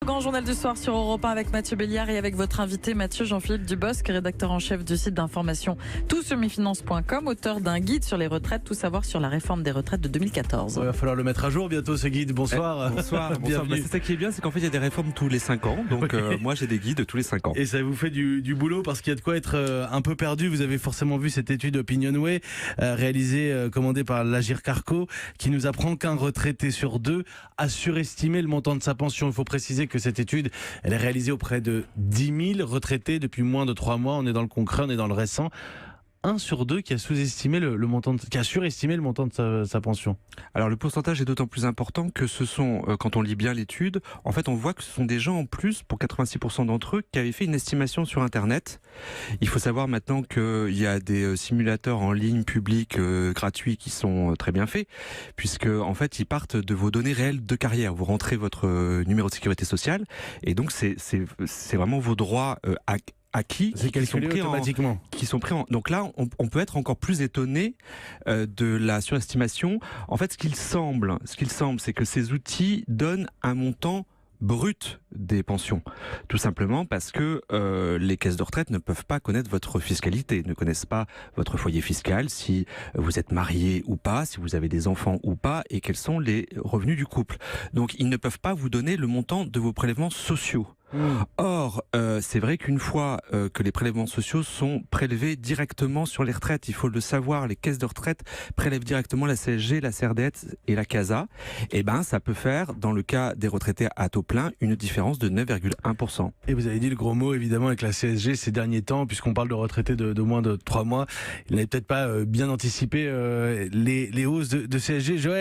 Grand journal du soir sur Europe 1 avec Mathieu Béliard et avec votre invité Mathieu Jean-Philippe Dubosc, rédacteur en chef du site d'information toutsurmesfinances.com, auteur d'un guide sur les retraites, tout savoir sur la réforme des retraites de 2014. Il va falloir le mettre à jour bientôt ce guide. Bonsoir. Bonsoir. Bienvenue. C'est ça qui est bien, c'est qu'en fait il y a des réformes tous les 5 ans. Donc moi j'ai des guides tous les 5 ans. Et ça vous fait du boulot parce qu'il y a de quoi être un peu perdu. Vous avez forcément vu cette étude Opinionway commandée par l'Agir Carco qui nous apprend qu'un retraité sur deux a surestimé le montant de sa pension. Il faut préciser que cette étude, elle est réalisée auprès de 10 000 retraités depuis moins de 3 mois. On est dans le concret, on est dans le récent. 1 sur 2 qui a sous-estimé qui a surestimé le montant de sa pension. Alors le pourcentage est d'autant plus important que ce sont, quand on lit bien l'étude, en fait on voit que ce sont des gens en plus, pour 86% d'entre eux, qui avaient fait une estimation sur Internet. Il faut savoir maintenant qu'il y a des simulateurs en ligne publics gratuits qui sont très bien faits, puisque en fait ils partent de vos données réelles de carrière. Vous rentrez votre numéro de sécurité sociale, et donc c'est vraiment vos droits acquis qui sont pris automatiquement. Donc là, on peut être encore plus étonné de la surestimation. En fait, ce qu'il semble, c'est que ces outils donnent un montant brut des pensions, tout simplement parce que les caisses de retraite ne peuvent pas connaître votre fiscalité, ne connaissent pas votre foyer fiscal, si vous êtes marié ou pas, si vous avez des enfants ou pas, et quels sont les revenus du couple. Donc ils ne peuvent pas vous donner le montant de vos prélèvements sociaux. Or, c'est vrai qu'une fois que les prélèvements sociaux sont prélevés directement sur les retraites, il faut le savoir, les caisses de retraite prélèvent directement la CSG, la CRDS et la CASA. Et ben, ça peut faire, dans le cas des retraités à taux plein, une différence de 9,1%. Et vous avez dit le gros mot, évidemment, avec la CSG ces derniers temps, puisqu'on parle de retraités de moins de 3 mois. Il n'avait peut-être pas bien anticipé les hausses de CSG. Joël.